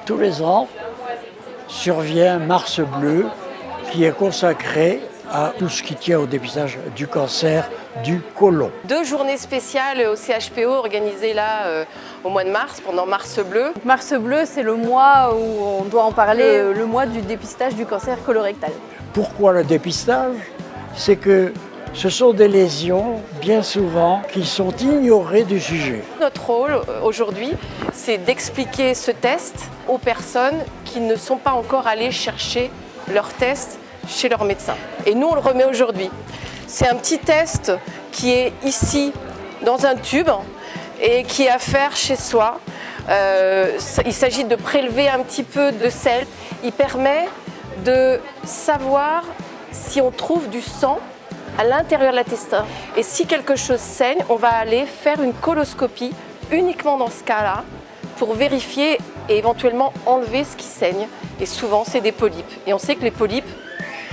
Tous les ans survient Mars Bleu qui est consacré à tout ce qui tient au dépistage du cancer du côlon. 2 journées spéciales au CHPO organisées là au mois de mars, pendant Mars Bleu. Mars Bleu, c'est le mois où on doit en parler, le mois du dépistage du cancer colorectal. Pourquoi le dépistage? C'est que ce sont des lésions, bien souvent, qui sont ignorées du sujet. Notre rôle aujourd'hui, c'est d'expliquer ce test aux personnes qui ne sont pas encore allées chercher leur test chez leur médecin. Et nous, on le remet aujourd'hui. C'est un petit test qui est ici, dans un tube, et qui est à faire chez soi. Il s'agit de prélever un petit peu de sel. Il permet de savoir si on trouve du sang à l'intérieur de l'intestin. Et si quelque chose saigne, on va aller faire une coloscopie uniquement dans ce cas-là pour vérifier et éventuellement enlever ce qui saigne. Et souvent, c'est des polypes. Et on sait que les polypes,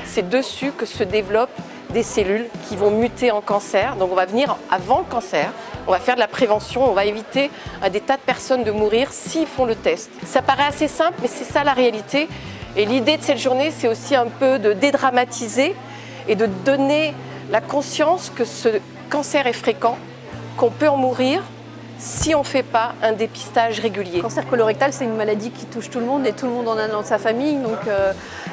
c'est dessus que se développent des cellules qui vont muter en cancer. Donc on va venir avant le cancer, on va faire de la prévention, on va éviter à des tas de personnes de mourir s'ils font le test. Ça paraît assez simple, mais c'est ça la réalité. Et l'idée de cette journée, c'est aussi un peu de dédramatiser et de donner la conscience que ce cancer est fréquent, qu'on peut en mourir si on ne fait pas un dépistage régulier. Le cancer colorectal, c'est une maladie qui touche tout le monde et tout le monde en a dans sa famille. Donc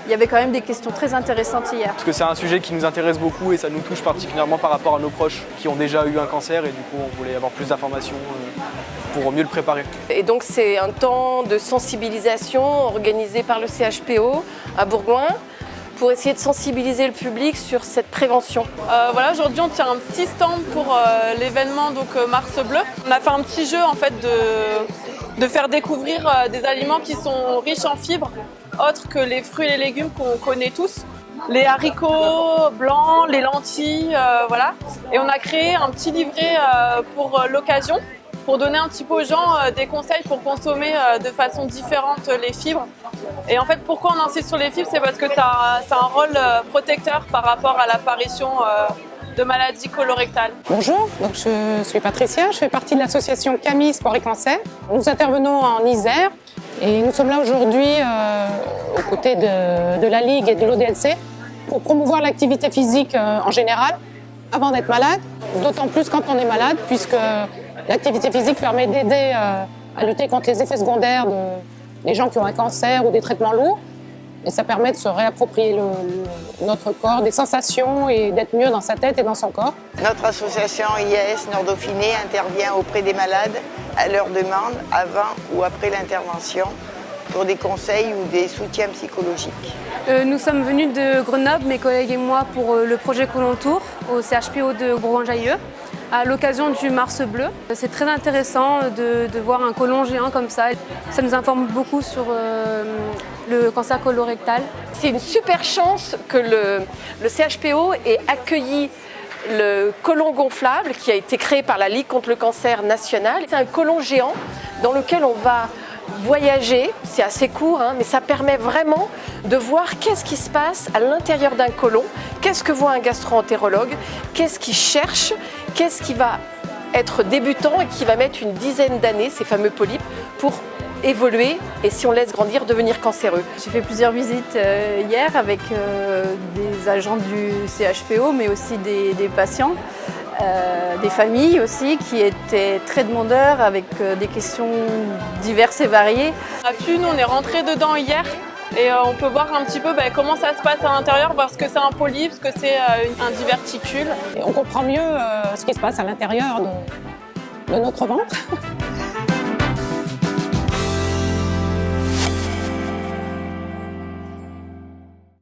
il y avait quand même des questions très intéressantes hier. Parce que c'est un sujet qui nous intéresse beaucoup et ça nous touche particulièrement par rapport à nos proches qui ont déjà eu un cancer et du coup on voulait avoir plus d'informations pour mieux le préparer. Et donc c'est un temps de sensibilisation organisé par le CHPO à Bourgoin pour essayer de sensibiliser le public sur cette prévention. Voilà, aujourd'hui on tient un petit stand pour l'événement Mars Bleu. On a fait un petit jeu en fait de faire découvrir des aliments qui sont riches en fibres, autres que les fruits et les légumes qu'on connaît tous. Les haricots blancs, les lentilles, voilà. Et on a créé un petit livret pour l'occasion, pour donner un petit peu aux gens des conseils pour consommer de façon différente les fibres. Et en fait, pourquoi on insiste sur les fibres, c'est parce que ça a un rôle protecteur par rapport à l'apparition de maladies colorectales. Bonjour, donc je suis Patricia, je fais partie de l'association Camille Sport et Cancer. Nous intervenons en Isère et nous sommes là aujourd'hui aux côtés de la Ligue et de l'ODLC pour promouvoir l'activité physique en général avant d'être malade, d'autant plus quand on est malade puisque l'activité physique permet d'aider à lutter contre les effets secondaires des gens qui ont un cancer ou des traitements lourds. Et ça permet de se réapproprier notre corps, des sensations et d'être mieux dans sa tête et dans son corps. Notre association IAS Nord-Dauphiné intervient auprès des malades à leur demande avant ou après l'intervention pour des conseils ou des soutiens psychologiques. Nous sommes venus de Grenoble, mes collègues et moi, pour le projet Côlon Tour au CHPO de Bourgoin-Jallieu, à l'occasion du Mars Bleu. C'est très intéressant de voir un côlon géant comme ça. Ça nous informe beaucoup sur le cancer colorectal. C'est une super chance que le CHPO ait accueilli le côlon gonflable qui a été créé par la Ligue contre le cancer nationale. C'est un côlon géant dans lequel on va voyager, c'est assez court, mais ça permet vraiment de voir qu'est-ce qui se passe à l'intérieur d'un côlon, qu'est-ce que voit un gastro-entérologue, qu'est-ce qu'il cherche, qu'est-ce qui va être débutant et qui va mettre une dizaine d'années, ces fameux polypes, pour évoluer et si on laisse grandir, devenir cancéreux. J'ai fait plusieurs visites hier avec des agents du CHPO, mais aussi des patients. Des familles aussi qui étaient très demandeurs avec des questions diverses et variées. Nous, on est rentrés dedans hier et on peut voir un petit peu comment ça se passe à l'intérieur, voir ce que c'est un polype, ce que c'est un diverticule. Et on comprend mieux ce qui se passe à l'intérieur de notre ventre.